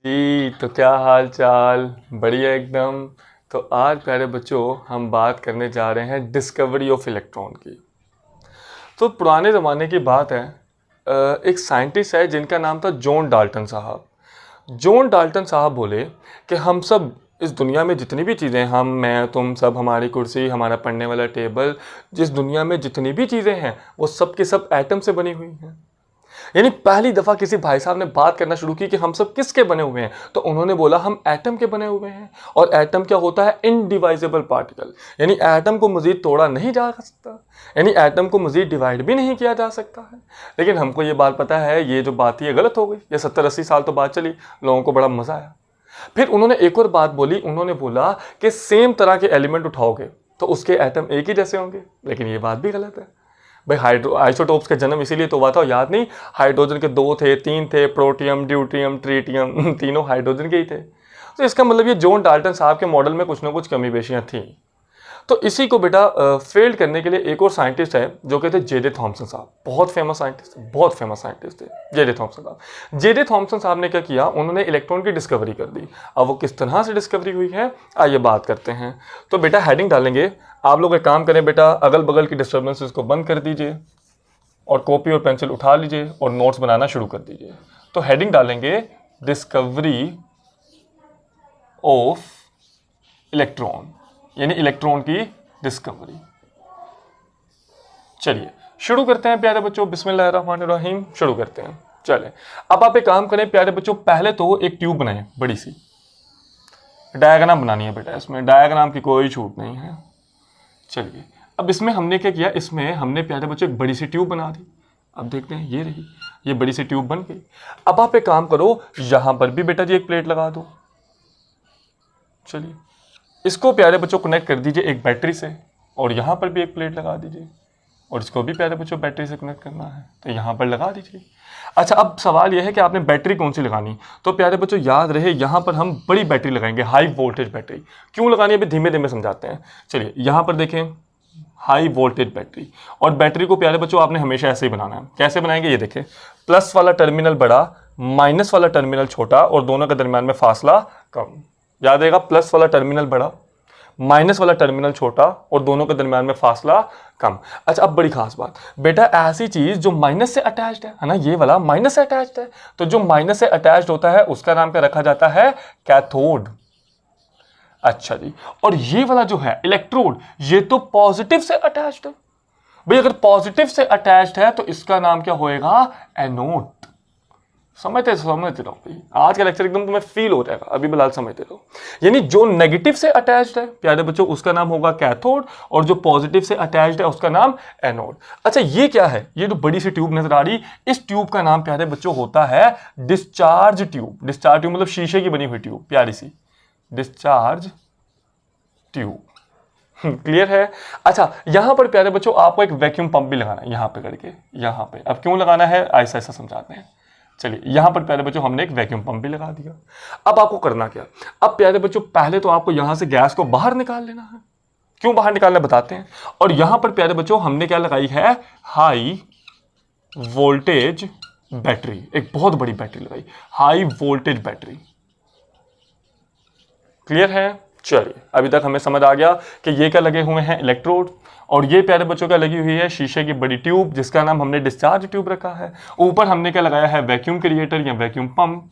जी तो क्या हाल चाल। बढ़िया एकदम। तो आज प्यारे बच्चों हम बात करने जा रहे हैं डिस्कवरी ऑफ इलेक्ट्रॉन की। तो पुराने ज़माने की बात है। एक साइंटिस्ट है जिनका नाम था जॉन डाल्टन साहब। जॉन डाल्टन साहब बोले कि हम सब इस दुनिया में जितनी भी चीज़ें, हम मैं तुम सब, हमारी कुर्सी, हमारा पढ़ने वाला टेबल, जिस दुनिया में जितनी भी चीज़ें हैं वो सब के सब एटम से बनी हुई हैं। यानी पहली दफा किसी भाई साहब ने बात करना शुरू की कि हम सब किसके बने हुए हैं, तो उन्होंने बोला हम एटम के बने हुए हैं। और एटम क्या होता है? Indivisible particle. यानी एटम को मजीद तोड़ा नहीं जा सकता, यानी एटम को मजीद डिवाइड भी नहीं किया जा सकता है। लेकिन हमको ये बात पता है, ये जो बात थी ये गलत हो गई। ये 70-80 साल तो बात चली, लोगों को बड़ा मजा आया। फिर उन्होंने एक और बात बोली, उन्होंने बोला कि सेम तरह के एलिमेंट उठाओगे तो उसके एटम एक ही जैसे होंगे। लेकिन ये बात भी गलत है भाई। आइसोटोप्स का जन्म इसीलिए तो हुआ था, याद नहीं? हाइड्रोजन के 2 थे, 3 थे, प्रोटियम, ड्यूटियम, ट्रीटियम, तीनों हाइड्रोजन के ही थे। तो इसका मतलब ये जॉन डाल्टन साहब के मॉडल में कुछ ना कुछ कमी पेशियाँ थी। तो इसी को बेटा फेल्ड करने के लिए एक और साइंटिस्ट है जो कहते हैं जे.जे. थॉमसन साहब। बहुत फेमस साइंटिस्ट, बहुत फेमस साइंटिस्ट थे जे.जे. थॉमसन साहब। जे.जे. थॉमसन साहब ने क्या किया, उन्होंने इलेक्ट्रॉन की डिस्कवरी कर दी। अब वो किस तरह से डिस्कवरी हुई है आइए बात करते हैं। तो बेटा हेडिंग डालेंगे। आप लोग एक काम करें बेटा, अगल बगल की डिस्टर्बेंसेस को बंद कर दीजिए और कॉपी और पेंसिल उठा लीजिए और नोट्स बनाना शुरू कर दीजिए। तो हेडिंग डालेंगे डिस्कवरी ऑफ इलेक्ट्रॉन, यानी इलेक्ट्रॉन की डिस्कवरी। चलिए शुरू करते हैं प्यारे बच्चों, बिस्मिल्लाहिर्रहमानिर्रहीम। शुरू करते हैं। चले अब आप एक काम करें प्यारे बच्चों, पहले तो एक ट्यूब बनाएं, बड़ी सी डायग्राम बनानी है बेटा। इसमें डायग्राम की कोई छूट नहीं है। चलिए अब इसमें हमने क्या किया, इसमें हमने प्यारे बच्चों एक बड़ी सी ट्यूब बना दी। अब देखते हैं, ये रही, ये बड़ी सी ट्यूब बन गई। अब आप एक काम करो, यहां पर भी बेटा जी एक प्लेट लगा दो। चलिए इसको प्यारे बच्चों कनेक्ट कर दीजिए एक बैटरी से, और यहां पर भी एक प्लेट लगा दीजिए, और इसको भी प्यारे बच्चों बैटरी से कनेक्ट करना है तो यहां पर लगा दीजिए। अच्छा अब सवाल यह है कि आपने बैटरी कौन सी लगानी। तो प्यारे बच्चों याद रहे, यहां पर हम बड़ी बैटरी लगाएंगे, हाई वोल्टेज बैटरी। क्यों लगानी है अभी धीमे धीमे समझाते हैं। चलिए यहां पर देखें, हाई वोल्टेज बैटरी। और बैटरी को प्यारे बच्चों आपने हमेशा ऐसे ही बनाना है। कैसे बनाएंगे ये देखें, प्लस वाला टर्मिनल बड़ा, माइनस वाला टर्मिनल छोटा, और दोनों के दरमियान में फासला कम। याद रहेगा, प्लस वाला टर्मिनल बड़ा, माइनस वाला टर्मिनल छोटा, और दोनों के दरमियान में फासला कम। अच्छा अब बड़ी खास बात बेटा, ऐसी चीज जो माइनस से अटैच्ड है ना, ये वाला माइनस से अटैच्ड है, तो जो माइनस से अटैच्ड होता है उसका नाम क्या रखा जाता है? कैथोड। अच्छा जी, और ये वाला जो है इलेक्ट्रोड, ये तो पॉजिटिव से अटैच्ड है भाई। अगर पॉजिटिव से अटैच्ड है तो इसका नाम क्या होएगा? एनोड। समझते रहो भाई, आज का लेक्चर एकदम तुम्हें फील हो जाएगा, अभी बिलाल समझते रहो। यानी जो नेगेटिव से अटैच्ड है प्यारे बच्चों उसका नाम होगा कैथोड, और जो पॉजिटिव से अटैच्ड है उसका नाम एनोड। अच्छा ये क्या है, ये जो बड़ी सी ट्यूब नजर आ रही, इस ट्यूब का नाम प्यारे बच्चों होता है डिस्चार्ज ट्यूब। डिस्चार्ज ट्यूब मतलब शीशे की बनी हुई ट्यूब, प्यारी सी डिस्चार्ज ट्यूब। क्लियर है? अच्छा यहां पर प्यारे बच्चों आपको एक वैक्यूम पंप भी लगाना है, यहां पे करके, यहां पे। अब क्यों लगाना है ऐसा ऐसा समझाते हैं। चलिए यहां पर प्यारे बच्चों हमने एक वैक्यूम पंप भी लगा दिया। अब आपको करना क्या, अब प्यारे बच्चों पहले तो आपको यहां से गैस को बाहर निकाल लेना है। क्यों बाहर निकालना बताते हैं। और यहां पर प्यारे बच्चों हमने क्या लगाई है, हाई वोल्टेज बैटरी। एक बहुत बड़ी बैटरी लगाई, हाई वोल्टेज बैटरी। क्लियर है? चलिए अभी तक हमें समझ आ गया कि ये क्या लगे हुए हैं, इलेक्ट्रोड, और ये प्यारे बच्चों का लगी हुई है शीशे की बड़ी ट्यूब जिसका नाम हमने डिस्चार्ज ट्यूब रखा है। ऊपर हमने क्या लगाया है, वैक्यूम क्रिएटर या वैक्यूम पंप।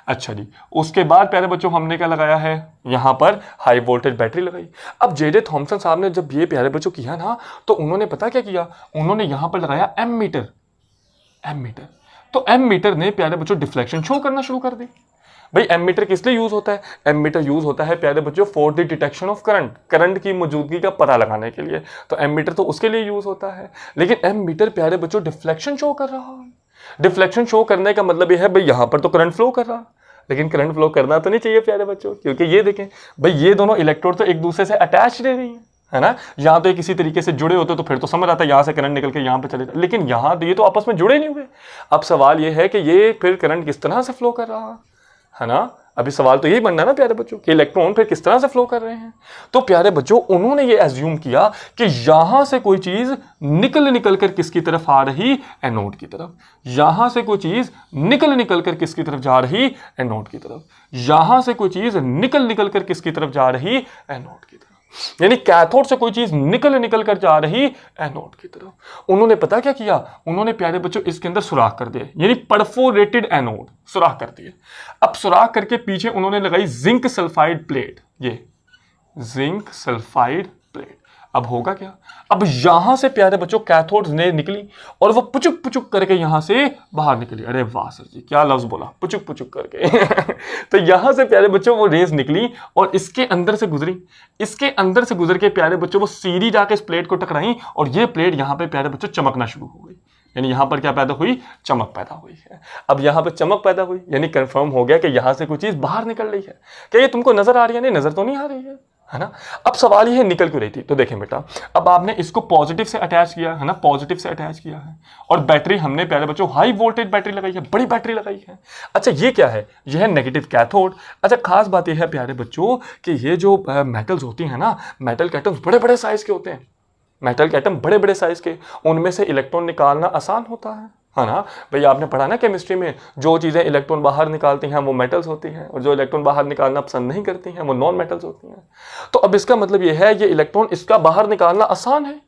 अच्छा जी, उसके बाद प्यारे बच्चों हमने क्या लगाया है, यहां पर हाई वोल्टेज बैटरी लगाई। अब जे.जे. थॉमसन साहब ने जब ये प्यारे बच्चों किया ना, तो उन्होंने पता क्या किया, उन्होंने यहां पर लगाया एम मीटर। एम मीटर, तो एम मीटर ने प्यारे बच्चों डिफ्लेक्शन शो करना शुरू कर दी। भाई एम मीटर किस लिए यूज होता है? एम मीटर यूज होता है प्यारे बच्चों for the detection of current, current की मौजूदगी का पता लगाने के लिए। तो एम मीटर तो उसके लिए यूज होता है। लेकिन एम मीटर प्यारे बच्चों डिफ्लेक्शन शो कर रहा है। डिफ्लेक्शन शो करने का मतलब यह है भाई यहां पर तो करंट फ्लो कर रहा, लेकिन करंट फ्लो करना तो नहीं चाहिए प्यारे बच्चों, क्योंकि ये देखें भाई ये दोनों इलेक्ट्रोड तो एक दूसरे से अटैच रह रही है ना। यहाँ तो ये किसी तरीके से जुड़े होते तो फिर तो समझ आता है यहाँ से करंट निकल के यहाँ पे चले जाए, लेकिन यहाँ तो ये तो आपस में जुड़े नहीं हुए। अब सवाल ये है कि ये फिर करंट किस तरह से फ्लो कर रहा है ना। अभी सवाल तो यही बनना ना प्यारे बच्चों कि इलेक्ट्रॉन फिर किस तरह से फ्लो कर रहे हैं। तो प्यारे बच्चों उन्होंने ये एज्यूम किया कि यहां से कोई चीज निकल कर किसकी तरफ आ रही, एनोड की तरफ। यहां से कोई चीज निकल कर किसकी तरफ जा रही, एनोड की तरफ। यहां से कोई चीज निकल कर किसकी तरफ जा रही, एनोड की तरफ। यानी कैथोड से कोई चीज निकल कर जा रही एनोड की तरफ। उन्होंने पता क्या किया, उन्होंने प्यारे बच्चों इसके अंदर सुराख कर दिए, यानी परफोरेटेड एनोड, सुराख कर दिए। अब सुराख करके पीछे उन्होंने लगाई जिंक सल्फाइड प्लेट, ये जिंक सल्फाइड प्लेट। अब होगा क्या, अब यहां से प्यारे बच्चों कैथोड ने निकली और वो पुचुक पुचुक करके यहां से बाहर निकली। अरे वाह सर जी, क्या लफ्ज बोला, पुचुक पुचुक करके तो यहां से प्यारे बच्चों वो रेस निकली और इसके अंदर से गुजरी। इसके अंदर से गुजर के प्यारे बच्चों वो सीधी जाके इस प्लेट को टकराई और ये प्लेट यहां पे प्यारे बच्चों चमकना शुरू हो गई। यानी यहां पर क्या पैदा हुई, चमक पैदा हुई है। अब यहां पर चमक पैदा हुई यानी कंफर्म हो गया कि यहां से कोई चीज बाहर निकल रही है। क्या ये तुमको नजर आ रही है? नहीं, नजर तो नहीं आ रही है ना। अब सवाल ये है निकल क्यों रही थी। तो देखें बेटा, अब आपने इसको पॉजिटिव से अटैच किया है ना, पॉजिटिव से अटैच किया है और बैटरी हमने प्यारे बच्चों हाई वोल्टेज बैटरी लगाई है, बड़ी बैटरी लगाई है। अच्छा ये क्या है, ये है नेगेटिव कैथोड। अच्छा खास बात यह है प्यारे बच्चों कि ये जो मेटल्स होती हैं ना, मेटल के एटम्स बड़े बड़े साइज के होते हैं। मेटल के एटम बड़े बड़े साइज के, उनमें से इलेक्ट्रॉन निकालना आसान होता है ना। भाई आपने पढ़ा ना केमिस्ट्री में, जो चीज़ें इलेक्ट्रॉन बाहर निकालती हैं वो मेटल्स होती हैं और जो इलेक्ट्रॉन बाहर निकालना पसंद नहीं करती हैं वो नॉन मेटल्स होती हैं। तो अब इसका मतलब ये है, ये इलेक्ट्रॉन इसका बाहर निकालना आसान है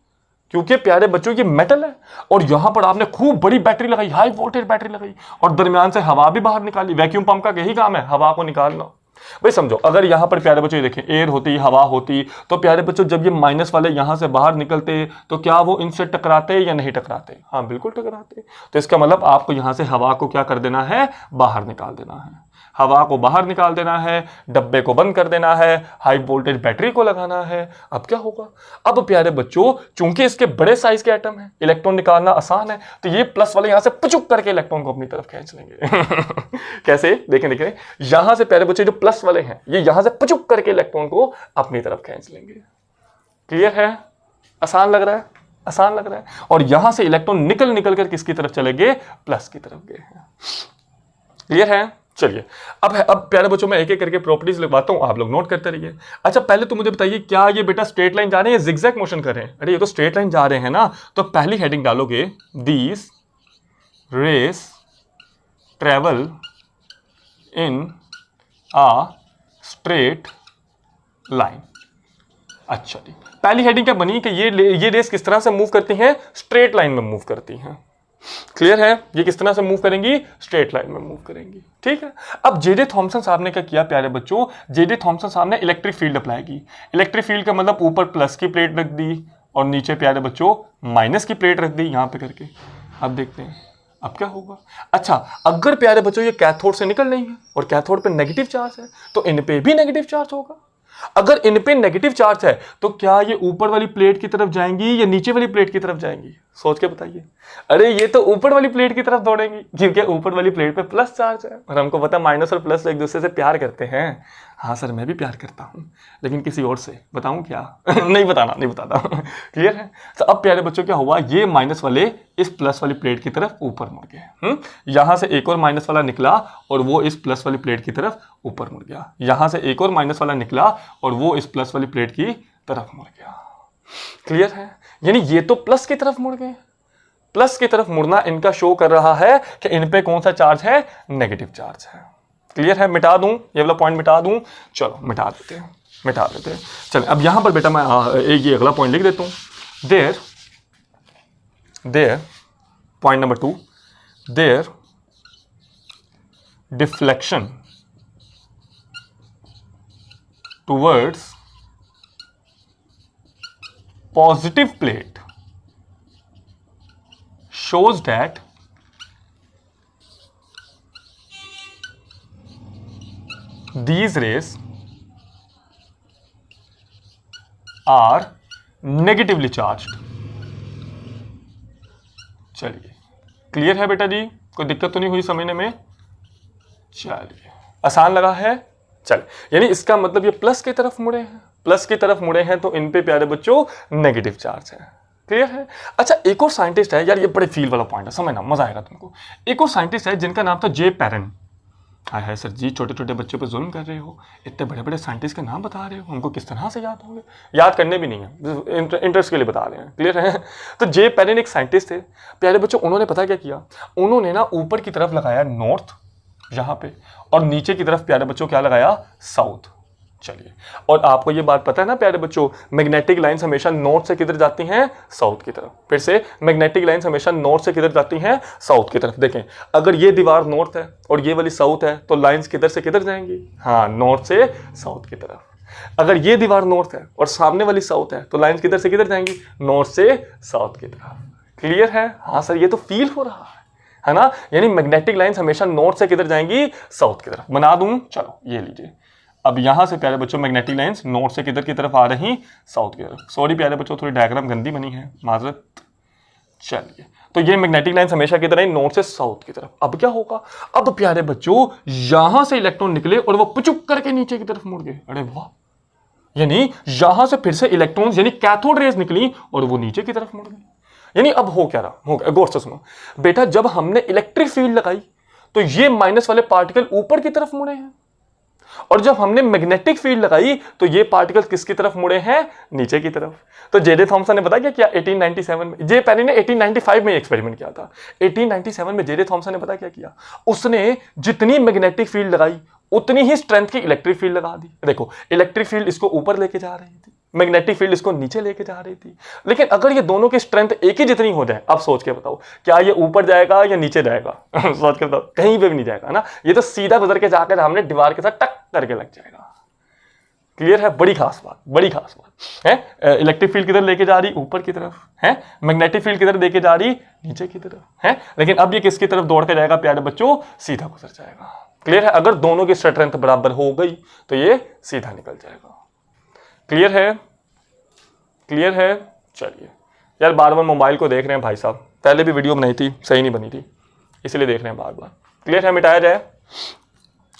क्योंकि प्यारे बच्चों ये मेटल है। और यहां पर आपने खूब बड़ी बैटरी लगाई, हाई वोल्टेज बैटरी लगाई और दरमियान से हवा भी बाहर निकाली। वैक्यूम पंप का यही काम है, हवा को निकालना। भाई समझो, अगर यहां पर प्यारे बच्चों देखें एयर होती, हवा होती, तो प्यारे बच्चों जब ये माइनस वाले यहां से बाहर निकलते तो क्या वो इनसे टकराते या नहीं टकराते? हाँ बिल्कुल टकराते। तो इसका मतलब आपको यहां से हवा को क्या कर देना है, बाहर निकाल देना है। हवा को बाहर निकाल देना है, डब्बे को बंद कर देना है, हाई वोल्टेज बैटरी को लगाना है। अब क्या होगा, अब प्यारे बच्चों चूंकि इसके बड़े साइज के एटम है, इलेक्ट्रॉन निकालना आसान है, तो ये प्लस वाले यहां से पुचुक करके इलेक्ट्रॉन को अपनी तरफ खींच लेंगे कैसे, देखें देखें, यहां से प्यारे बच्चे जो प्लस वाले हैं ये यहां से पुचुक करके इलेक्ट्रॉन को अपनी तरफ खींच लेंगे। क्लियर है? आसान लग रहा है, आसान लग रहा है। और यहां से इलेक्ट्रॉन निकल कर किसकी तरफ चले गए, प्लस की तरफ गए। क्लियर है? चलिए अब प्यारे बच्चों मैं एक एक करके प्रॉपर्टीज लिखवाता हूं, आप लोग नोट करते रहिए। अच्छा पहले तो मुझे बताइए, क्या ये बेटा स्ट्रेट लाइन जा रहे हैं या जिगजैग मोशन कर रहे हैं? अरे ये तो स्ट्रेट लाइन जा रहे हैं ना। तो पहली हेडिंग डालोगे, these rays travel in a straight line. अच्छा जी, पहली हेडिंग क्या बनी कि ये रेस किस तरह से मूव करती हैं, स्ट्रेट लाइन में मूव करती हैं। क्लियर है? ये किस तरह से मूव करेंगी, स्ट्रेट लाइन में मूव करेंगी। ठीक है। अब जे.जे. थॉमसन साहब ने क्या किया प्यारे बच्चों, जे.जे. थॉमसन साहब ने इलेक्ट्रिक फील्ड अप्लाई की। इलेक्ट्रिक फील्ड का मतलब ऊपर प्लस की प्लेट रख दी और नीचे प्यारे बच्चों माइनस की प्लेट रख दी यहां पे करके। अब देखते हैं अब क्या होगा। अच्छा अगर प्यारे बच्चों ये कैथोड से निकल रही है और कैथोड पे नेगेटिव चार्ज है तो इन पे भी नेगेटिव चार्ज होगा। अगर इन पे नेगेटिव चार्ज है तो क्या ये ऊपर वाली प्लेट की तरफ जाएंगी या नीचे वाली प्लेट की तरफ जाएंगी? सोच के बताइए। अरे ये तो ऊपर वाली प्लेट की तरफ दौड़ेंगी क्योंकि ऊपर वाली प्लेट पे प्लस चार्ज है और हमको पता है माइनस और प्लस एक दूसरे से प्यार करते हैं। हाँ सर मैं भी प्यार करता हूँ, लेकिन किसी और से। बताऊँ क्या? नहीं बताना, नहीं बताता। क्लियर है? तो अब प्यारे बच्चों क्या हुआ, ये माइनस वाले इस प्लस वाली प्लेट की तरफ ऊपर मुड़ गए। यहां से एक और माइनस वाला निकला और वो इस प्लस वाली प्लेट की तरफ ऊपर मुड़ गया। यहां से एक और माइनस वाला निकला और वो इस प्लस वाली प्लेट की तरफ मुड़ गया। क्लियर है? यानी ये तो प्लस की तरफ मुड़ गए। प्लस की तरफ मुड़ना इनका शो कर रहा है कि इन पे कौन सा चार्ज है, नेगेटिव चार्ज है। क्लियर है? मिटा दूं ये वाला पॉइंट, मिटा दूं? चलो मिटा देते हैं, मिटा देते हैं। चलो अब यहां पर बेटा मैं एक ये अगला पॉइंट लिख देता हूं। There point number 2, their deflection towards positive plate shows that these rays are negatively charged। चलिए क्लियर है बेटा जी, कोई दिक्कत तो नहीं हुई समझने में? चलिए आसान लगा है। चलिए यानी इसका मतलब ये प्लस की तरफ मुड़े हैं, प्लस की तरफ मुड़े हैं तो इन पे प्यारे बच्चों नेगेटिव चार्ज है। क्लियर है? अच्छा एक और साइंटिस्ट है यार, ये बड़े फील वाला पॉइंट है, समझना मजा आएगा तुमको। एक और साइंटिस्ट है जिनका नाम था जे पैरन। हाय हाय सर जी, छोटे छोटे बच्चों पे जुल्म कर रहे हो, इतने बड़े बड़े साइंटिस्ट के नाम बता रहे हो, उनको किस तरह से याद होंगे? याद करने भी नहीं है, इंटरेस्ट के लिए बता रहे हैं, क्लियर है? तो जे पेरिन एक साइंटिस्ट थे प्यारे बच्चों, उन्होंने पता क्या किया, उन्होंने ना ऊपर की तरफ लगाया नॉर्थ यहाँ पे, और नीचे की तरफ प्यारे बच्चों क्या लगाया, साउथ। चलिए, और आपको ये बात पता है ना प्यारे बच्चों, मैग्नेटिक लाइंस हमेशा नॉर्थ से किधर जाती हैं, साउथ की तरफ। फिर से मैग्नेटिक लाइंस हमेशा नॉर्थ से किधर जाती हैं, साउथ की तरफ। देखें, अगर ये दीवार नॉर्थ है और ये वाली साउथ है, तो लाइंस किधर से किधर जाएंगी, हाँ, नॉर्थ से साउथ की तरफ। अगर ये दीवार नॉर्थ है और सामने वाली साउथ है, तो लाइंस किधर से किधर जाएंगी, नॉर्थ से साउथ की तरफ। क्लियर है? हाँ सर, ये तो फील हो रहा है ना? यानी मैग्नेटिक लाइंस हमेशा नॉर्थ से किधर जाएंगी, साउथ की तरफ। बना दूं, चलो ये लीजिए। अब यहां से प्यारे बच्चों मैग्नेटिक लाइंस नॉर्थ से किधर की तरफ आ रही, साउथ की तरफ। सॉरी प्यारे बच्चों, थोड़ी डायग्राम गंदी बनी है, माजरत। चलिए, तो ये मैग्नेटिक लाइंस हमेशा किधर आई, नॉर्थ से साउथ की तरफ। अब क्या होगा, अब प्यारे बच्चों यहां से इलेक्ट्रॉन निकले और वो पुचुक करके नीचे की तरफ मुड़ गए। अरे वाह, यानी यहां से फिर से इलेक्ट्रॉन्स यानी कैथोड रेज निकली और वो नीचे की तरफ मुड़ गई। यानी अब हो क्या रहा, हो गया, गौर से सुनो बेटा, जब हमने इलेक्ट्रिक फील्ड लगाई तो ये माइनस वाले पार्टिकल ऊपर की तरफ मुड़े हैं, और जब हमने मैग्नेटिक फील्ड लगाई तो ये पार्टिकल किसकी तरफ मुड़े हैं, नीचे की तरफ। तो जे थॉमसन ने पता क्या किया 1897 में, जे पेरिन ने 1895 में एक्सपेरिमेंट किया था। 1897 में जे थॉमसन ने पता क्या किया, उसने जितनी मैग्नेटिक फील्ड लगाई उतनी ही स्ट्रेंथ की इलेक्ट्रिक फील्ड लगा दी। देखो, इलेक्ट्रिक फील्ड इसको ऊपर लेके जा रही थी, मैग्नेटिक फील्ड इसको नीचे लेके जा रही थी। लेकिन अगर ये दोनों की स्ट्रेंथ एक ही जितनी हो जाए, अब सोच के बताओ, क्या ये ऊपर जाएगा या नीचे जाएगा? सोच के बताओ, कहीं पे भी नहीं जाएगा ना, ये तो सीधा गुजर के जाकर हमने दीवार के साथ टक करके लग जाएगा। क्लियर है? बड़ी खास बात, बड़ी खास बात है। इलेक्ट्रिक फील्ड किधर लेके जा रही, ऊपर की तरफ है, मैग्नेटिक फील्ड किधर लेके जा रही, नीचे की तरफ है। लेकिन अब ये किसकी तरफ दौड़ के जाएगा प्यारे बच्चों, सीधा गुजर जाएगा। क्लियर है? अगर दोनों की स्ट्रेंथ बराबर हो गई तो ये सीधा निकल जाएगा। क्लियर है? क्लियर है? चलिए यार, बार बार मोबाइल को देख रहे हैं भाई साहब, पहले भी वीडियो बनाई थी, सही नहीं बनी थी, इसलिए देख रहे हैं बार बार। क्लियर है? मिटाया जाए,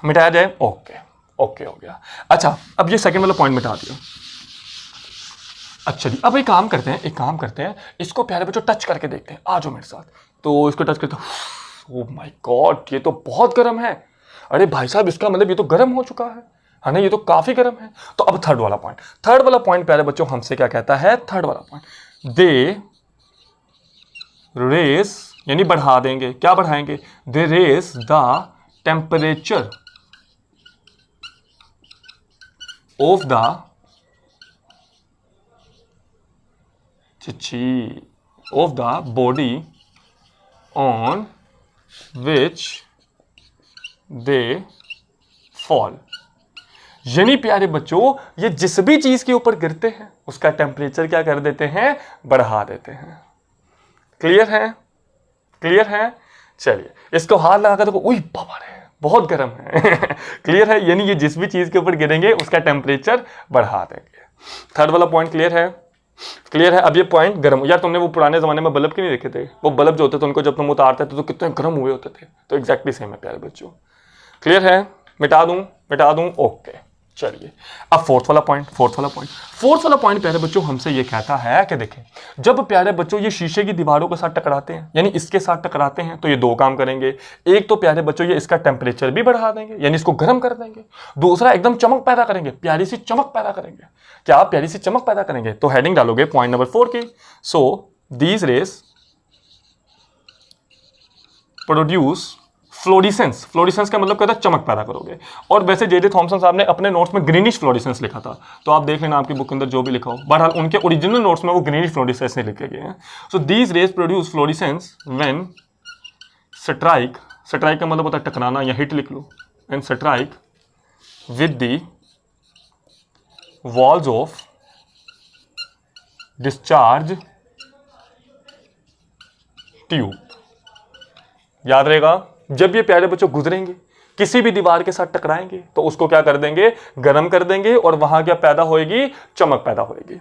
मिटाया जाए। ओके ओके, हो गया। अच्छा, अब ये सेकंड वाला पॉइंट मिटा दिया। अच्छा जी, अब एक काम करते हैं, इसको प्यारे बच्चों टच करके देखते हैं। आ जाओ मेरे साथ। तो इसको टच करते हैं, ओह माय गॉड, ये तो बहुत गर्म है। अरे भाई साहब, इसका मतलब ये तो गर्म हो चुका है ना, ये तो काफी गर्म है। तो अब थर्ड वाला पॉइंट प्यारे बच्चों हमसे क्या कहता है, थर्ड वाला पॉइंट, दे रेस, यानी बढ़ा देंगे, क्या बढ़ाएंगे, they raise the temperature of the body on which they fall. यानी प्यारे बच्चों, ये जिस भी चीज के ऊपर गिरते हैं उसका टेम्परेचर क्या कर देते हैं, बढ़ा देते हैं। क्लियर है? क्लियर है? चलिए, इसको हाथ लगाकर देखो, उई बाबा रे, बहुत गर्म है। क्लियर है? यानी ये जिस भी चीज के ऊपर गिरेंगे उसका टेम्परेचर बढ़ा देंगे। थर्ड वाला पॉइंट क्लियर है? क्लियर है? अब ये पॉइंट गर्म, यार तुमने वो पुराने जमाने में बल्ब क्यों नहीं देखे थे, वो बल्ब जो होते थे उनको जब तुम उतारते थे तो कितने गर्म हुए होते थे, तो एग्जैक्टली सेम है प्यारे बच्चों। क्लियर है? मिटा दूं? ओके, चलिए अब फोर्थ वाला पॉइंट प्यारे बच्चों हमसे ये कहता है कि देखें, जब प्यारे बच्चों ये शीशे की दीवारों के साथ टकराते हैं, यानी इसके साथ टकराते हैं, तो ये दो काम करेंगे। एक तो प्यारे बच्चों ये इसका टेम्परेचर भी बढ़ा देंगे, यानी इसको गर्म कर देंगे। दूसरा, एकदम चमक पैदा करेंगे, प्यारी सी चमक पैदा करेंगे। क्या आप प्यारी सी चमक पैदा करेंगे? तो हेडिंग डालोगे पॉइंट नंबर 4 की, so these rays produce fluorescence. Fluorescence का मतलब कहता है चमक पैदा करोगे। और वैसे जे थॉमसन साहब ने अपने नोट्स में ग्रीनिश फ्लोरिसेंस लिखा था, तो आप देख लेना आपकी बुक के अंदर जो भी लिखा हो, बहरहाल उनके ओरिजिनल नोट्स में वो ग्रीनिश फ्लोरिसेंस नहीं लिखे गए हैं। So these rays produce fluorescence when strike, strike का मतलब होता है टकराना या हिट लिख लो, and strike with the walls of discharge tube. याद रहेगा, जब ये प्यारे बच्चों गुजरेंगे, किसी भी दीवार के साथ टकराएंगे, तो उसको क्या कर देंगे, गर्म कर देंगे, और वहां क्या पैदा होएगी, चमक पैदा होएगी।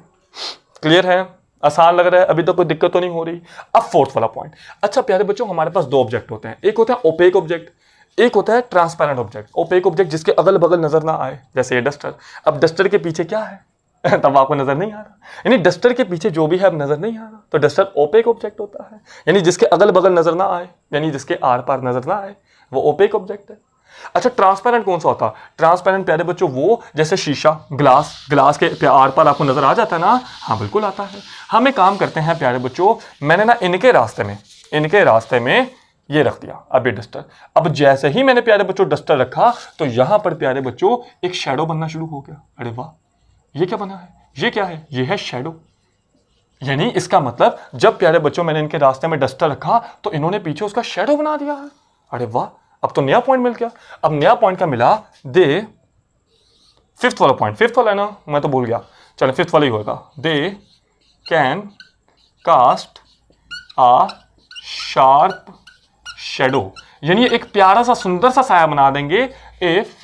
क्लियर है? आसान लग रहा है? अभी तो कोई दिक्कत तो नहीं हो रही। अब फोर्थ वाला पॉइंट। अच्छा प्यारे बच्चों, हमारे पास दो ऑब्जेक्ट होते हैं, एक होता है ओपेक ऑब्जेक्ट, एक होता है ट्रांसपेरेंट ऑब्जेक्ट। ओपेक ऑब्जेक्ट जिसके अगल बगल नजर ना आए, जैसे ये डस्टर। अब डस्टर के पीछे क्या है तब आपको नजर नहीं आ रहा, यानी डस्टर के पीछे जो भी है अब नजर नहीं आ रहा, तो डस्टर ओपेक ऑब्जेक्ट होता है। यानी जिसके अगल बगल नजर ना आए, यानी जिसके आर पार नजर ना आए, वो ओपेक ऑब्जेक्ट है। अच्छा ट्रांसपेरेंट कौन सा होता है? ट्रांसपेरेंट प्यारे बच्चों वो जैसे शीशा, ग्लास के आर पार आपको नजर आ जाता है ना? हाँ बिल्कुल आता है। हम एक काम करते हैं प्यारे बच्चों, मैंने ना इनके रास्ते में ये रख दिया अब ये डस्टर। अब जैसे ही मैंने प्यारे बच्चों डस्टर रखा तो यहां पर प्यारे बच्चों एक शैडो बनना शुरू हो गया। अरे वाह, ये क्या बना है? ये क्या है? ये है शैडो। यानी इसका मतलब जब प्यारे बच्चों मैंने इनके रास्ते में डस्टर रखा तो इन्होंने पीछे उसका शैडो बना दिया है। अरे वाह, अब तो नया पॉइंट मिल गया। अब नया पॉइंट का मिला दे फिफ्थ वाला है ना, मैं तो भूल गया, चलो फिफ्थ वाला ही होगा। They can cast a sharp shadow, यानी एक प्यारा सा सुंदर सा साया बना देंगे इफ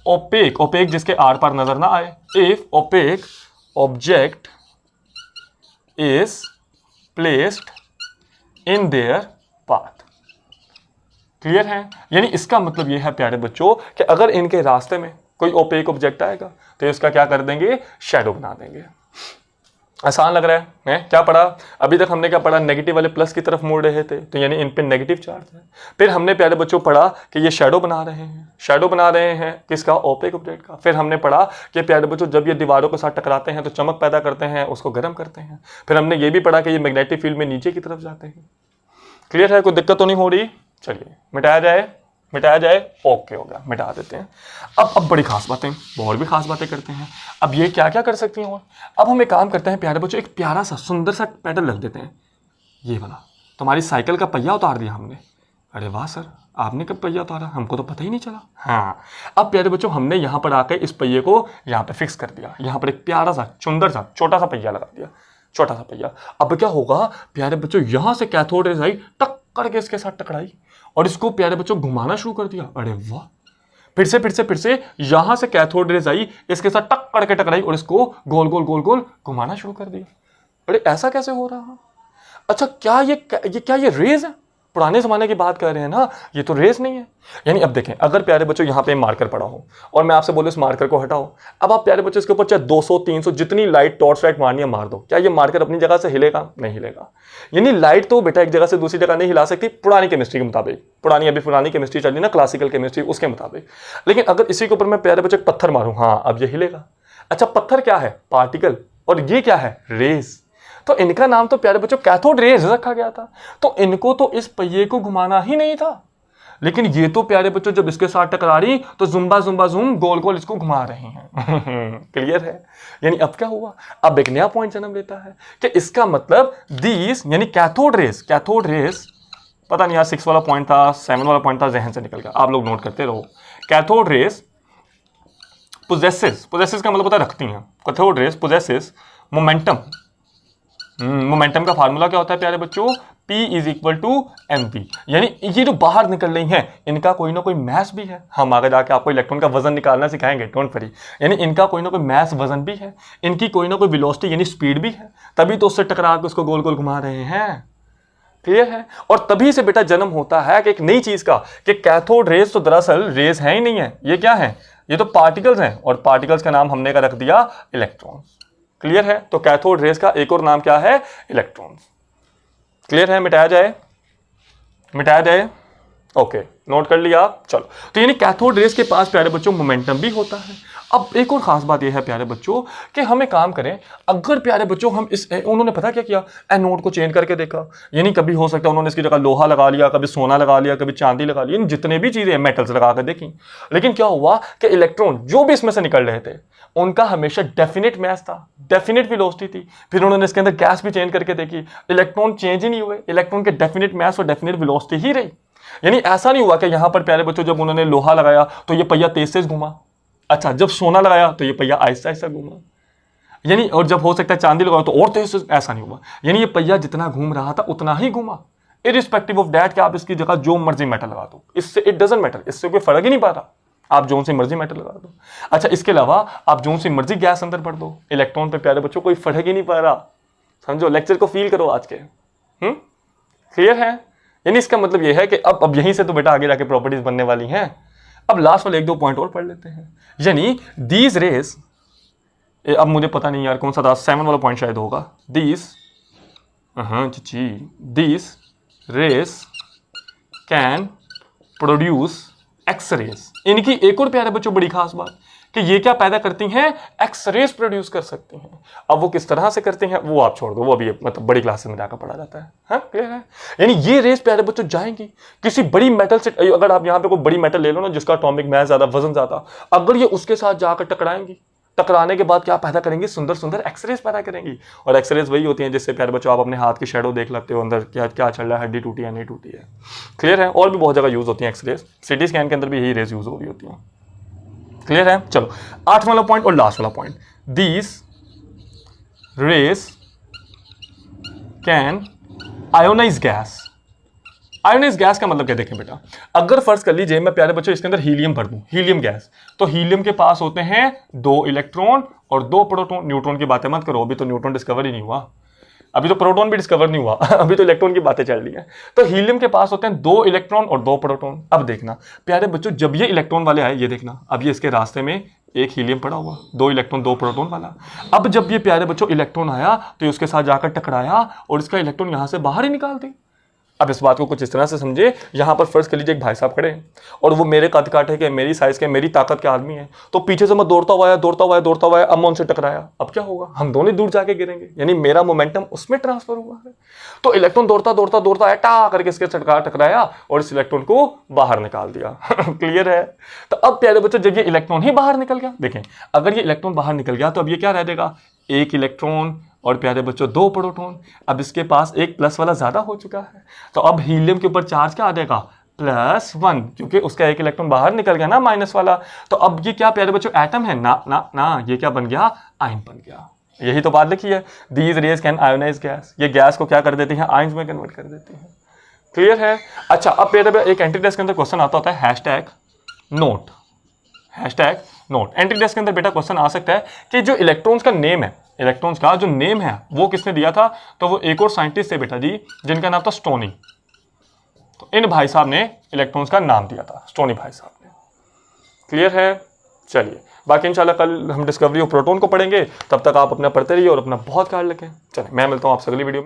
ओपेक जिसके आर पार नजर ना आए, if opaque object is placed in their path. Clear है? यानी इसका मतलब यह है प्यारे बच्चों कि अगर इनके रास्ते में कोई ओपेक ऑब्जेक्ट आएगा तो इसका क्या कर देंगे? शैडो बना देंगे। आसान लग रहा है? क्या पढ़ा अभी तक? हमने क्या पढ़ा? नेगेटिव वाले प्लस की तरफ मोड़ रहे थे, तो यानी इन पे नेगेटिव चार्ज है। फिर हमने प्यारे बच्चों पढ़ा कि ये शैडो बना रहे हैं किसका? ओपेक ऑब्जेक्ट का। फिर हमने पढ़ा कि प्यारे बच्चों जब ये दीवारों के साथ टकराते हैं तो चमक पैदा करते हैं, उसको गर्म करते हैं। फिर हमने ये भी पढ़ा कि ये मैग्नेटिक फील्ड में नीचे की तरफ जाते हैं। क्लियर है? कोई दिक्कत तो नहीं हो रही? चलिए मिटाया जाए। ओके हो गया, मिटा देते हैं। अब बड़ी खास बातें, बहुत भी खास बातें करते हैं। अब ये क्या क्या कर सकती हैं? और अब हम एक काम करते हैं प्यारे बच्चों, एक प्यारा सा सुंदर सा पैटर्न रख देते हैं। ये वाला तुम्हारी साइकिल का पहिया उतार दिया हमने। अरे वाह सर, आपने कब पहिया उतारा? हमको तो पता ही नहीं चला। हाँ, अब प्यारे बच्चों हमने यहाँ पर आकर इस पहिए को यहाँ पे फिक्स कर दिया। यहाँ पर एक प्यारा सा सुंदर सा छोटा सा पहिया लगा दिया, छोटा सा पहिया। अब क्या होगा प्यारे बच्चों, यहाँ से कैथोड रेज आई, टक करके इसके साथ टकराई और इसको प्यारे बच्चों घुमाना शुरू कर दिया। अरे वाह, फिर से यहां से कैथोड रेज आई, इसके साथ टक करके टकराई और इसको गोल गोल घुमाना शुरू कर दिया। अरे ऐसा कैसे हो रहा? अच्छा, क्या ये रेज है? पुराने जमाने की बात कर रहे हैं ना, ये तो रेस नहीं है। यानी अब देखें, अगर प्यारे बच्चों यहाँ पे मार्कर पड़ा हो और मैं आपसे बोलूं इस मार्कर को हटाओ, अब आप प्यारे बच्चों इसके ऊपर चाहे 200 300 जितनी लाइट टॉर्च लाइट मारनी है मार दो, क्या ये मार्कर अपनी जगह से हिलेगा? नहीं हिलेगा। यानी लाइट तो बेटा एक जगह से दूसरी जगह नहीं हिला सकती पुरानी केमिस्ट्री के मुताबिक। पुरानी केमिस्ट्री चली ना, क्लासिकल केमिस्ट्री, उसके मुताबिक। लेकिन अगर इसी के ऊपर मैं प्यारे बच्चों पत्थर मारूं, हाँ अब ये हिलेगा। अच्छा, पत्थर क्या है? पार्टिकल। और ये क्या है? रेस। तो इनका नाम तो प्यारे बच्चों कैथोड रेज रखा गया था। तो इनको तो इस पहिए को घुमाना ही नहीं था, लेकिन ये तो प्यारे बच्चों जब इसके साथ टकरा रही तो जुम गोल गोल इसको घुमा रही हैं। क्लियर है? यानी अब क्या हुआ? अब एक नया पॉइंट जन्म लेता है कि इसका मतलब दीज यानी कैथोड रेज, पता नहीं यार 6 वाला पॉइंट था 7 वाला पॉइंट था, जहन से निकल गया, आप लोग नोट करते रहो। कैथोड रेज पोजेसेस का मतलब पता रखती हैं। Cathode rays possesses momentum. Momentum का फार्मूला क्या होता है प्यारे बच्चों? P is equal to mv। यानी ये जो बाहर निकल रही हैं इनका कोई ना कोई मैस भी है। हम आगे जाके आपको इलेक्ट्रॉन का वजन निकालना सिखाएंगे, डोंट वरी। यानी इनका कोई ना कोई मैस वजन भी है, इनकी कोई ना कोई वेलोसिटी यानी स्पीड भी है, तभी तो उससे टकरा के उसको गोल गोल घुमा रहे हैं। क्लियर है? और तभी से बेटा जन्म होता है कि एक नई चीज का, कि कैथोड रेज तो दरअसल रेज है ही नहीं है, ये क्या है? ये तो पार्टिकल्स हैं, और पार्टिकल्स का नाम हमने का रख दिया इलेक्ट्रॉन्स। क्लियर है? तो कैथोड रेज का एक और नाम क्या है? इलेक्ट्रॉन्स। क्लियर है? मिटाया जाए। ओके, नोट कर लिया। चलो, तो यानी कैथोड रेज के पास प्यारे बच्चों मोमेंटम भी होता है। अब एक और खास बात यह है प्यारे बच्चों कि हमें काम करें, अगर प्यारे बच्चों हम उन्होंने पता क्या किया? एनोड को चेंज करके देखा। यानी कभी हो सकता है उन्होंने इसकी जगह लोहा लगा लिया, कभी सोना लगा लिया, कभी चांदी लगा लिया, जितने भी चीजें मेटल्स लगा कर देखी। लेकिन क्या हुआ कि इलेक्ट्रॉन जो भी इसमें से निकल रहे थे उनका हमेशा डेफिनेट मैस था, डेफिनेट वेलोसिटी थी। फिर उन्होंने इसके अंदर गैस भी चेंज करके देखी, इलेक्ट्रॉन चेंज ही नहीं हुए, इलेक्ट्रॉन के डेफिनेट मैस और डेफिनेट वेलोसिटी ही रही। यानी ऐसा नहीं हुआ कि यहां पर प्यारे बच्चों जब उन्होंने लोहा लगाया तो ये पहिया तेज तेज घुमा, अच्छा जब सोना लगाया तो ये पहिया आहिस्ता आहिस्ता घूमा, यानी और जब हो सकता है चांदी लगाया तो और तेज, ऐसा नहीं हुआ। यानी ये पहिया जितना घूम रहा था उतना ही घूमा, इरिस्पेक्टिव ऑफ दैट कि आप इसकी जगह जो मर्जी मेटल लगा दो, इससे इट डजंट मैटर, इससे कोई फर्क ही नहीं पड़ता, आप जो सी मर्जी मेटल लगा दो। अच्छा, इसके अलावा आप जो सी मर्जी गैस अंदर भर दो, इलेक्ट्रॉन पे प्यारे बच्चों कोई फर्क ही नहीं पड़ रहा। समझो, लेक्चर को फील करो आज के। क्लियर है? यानी इसका मतलब यह है कि अब यहीं से तो बेटा आगे जाके प्रॉपर्टीज बनने वाली हैं। अब लास्ट वाले 1-2 पॉइंट और पढ़ लेते हैं। यानी दीज रेस, अब मुझे पता नहीं यार कौन सा था, 7 वाला पॉइंट शायद होगा। These rays can produce X rays. इनकी एक और प्यारे बच्चों बड़ी खास बात कि ये क्या पैदा करती हैं, एक्स रेज प्रोड्यूस कर सकती हैं। अब वो किस तरह से करती हैं वो आप छोड़ दो, वो अभी मतलब बड़ी क्लासेस में जाकर पढ़ा जाता है। हाँ क्लियर है। यानी ये रेज प्यारे बच्चों जाएंगी किसी बड़ी मेटल से, अगर आप यहाँ पे कोई बड़ी मेटल ले लो ना जिसका एटॉमिक मास ज्यादा, वजन ज्यादा, अगर ये उसके साथ जाकर टकराएंगी, टकराने के बाद क्या पैदा करेंगी, सुंदर सुंदर एक्सरेज पैदा करेंगी। और एक्सरेज वही होती हैं जिससे प्यारे बच्चों आप अपने हाथ की शेडो देख लगते हो, अंदर क्या क्या चल रहा है, हड्डी टूटी है नहीं टूटी है। क्लियर है। और भी बहुत जगह यूज होती है एक्सरेज, सिटी स्कैन के अंदर भी यही रेज यूज हो रही होती है। क्लियर है। चलो 8वां वाला पॉइंट और लास्ट वाला point, these rays can ionise gas. Ionise gas का मतलब क्या देखें बेटा, अगर फर्ज कर लीजिए मैं प्यारे बच्चों इसके अंदर हीलियम भर दूं, हीलियम गैस, तो हीलियम के पास होते हैं 2 इलेक्ट्रॉन और 2 प्रोटॉन। न्यूट्रॉन की बातें मत करो, अभी तो न्यूट्रॉन डिस्कवर ही नहीं हुआ, अभी तो प्रोटॉन भी डिस्कवर नहीं हुआ, अभी तो इलेक्ट्रॉन की बातें चल रही है। तो हीलियम के पास होते हैं 2 इलेक्ट्रॉन और 2 प्रोटॉन। अब देखना प्यारे बच्चों, जब ये इलेक्ट्रॉन वाले आए, ये देखना अब ये इसके रास्ते में एक हीलियम पड़ा हुआ, 2 इलेक्ट्रॉन 2 प्रोटॉन वाला। अब जब ये प्यारे बच्चों इलेक्ट्रॉन आया तो उसके साथ जाकर टकराया और इसका इलेक्ट्रॉन यहां से बाहर ही निकाल दी। अब इस बात को कुछ इस तरह से समझे, यहां पर फर्ज कर लीजिए एक भाई साहब खड़े हैं और वो मेरे कद काटे के, मेरी साइज के, मेरी ताकत के आदमी है, तो पीछे से मैं दौड़ता हुआ अब मैं उनसे टकराया। अब क्या होगा, हम दोनों दूर जाके गिरेंगे, यानी मेरा मोमेंटम उसमें ट्रांसफर हुआ है। तो इलेक्ट्रॉन दौड़ता आया, टा करके इसके टकराया और इस इलेक्ट्रॉन को बाहर निकाल दिया। क्लियर है। तो अब प्यारे बच्चों जब ये इलेक्ट्रॉन ही बाहर निकल गया, देखें अगर ये इलेक्ट्रॉन बाहर निकल गया तो अब ये क्या रह जाएगा, 1 इलेक्ट्रॉन और प्यारे बच्चों 2 प्रोटॉन। अब इसके पास एक प्लस वाला ज्यादा हो चुका है, तो अब हीलियम के ऊपर चार्ज क्या आ जाएगा, +1, क्योंकि उसका एक इलेक्ट्रॉन बाहर निकल गया ना माइनस वाला। तो अब ये क्या प्यारे बच्चों एटम है ना, ना ना, ये क्या बन गया, आयन बन गया। यही तो बात लिखी है, these rays can ionise gas. ये गैस को क्या कर देती है, आयंस में कन्वर्ट कर देती है। क्लियर है। अच्छा अब प्यारे एक एंट्री टेस्ट के अंदर क्वेश्चन आता होता है #नोट, #नोट। एंट्री टेस्ट के अंदर बेटा क्वेश्चन आ सकता है कि जो इलेक्ट्रॉन्स का नेम है, इलेक्ट्रॉन्स का जो नेम है वो किसने दिया था, तो वो एक और साइंटिस्ट थे बेटा जी जिनका नाम था स्टोनी। तो इन भाई साहब ने इलेक्ट्रॉन्स का नाम दिया था, स्टोनी भाई साहब ने। क्लियर है। चलिए बाकी इंशाल्लाह कल हम डिस्कवरी ऑफ प्रोटॉन को पढ़ेंगे, तब तक आप अपना पढ़ते रहिए और अपना बहुत ख्याल रखें। चलिए मैं मिलता हूं आपसे अगली वीडियो में।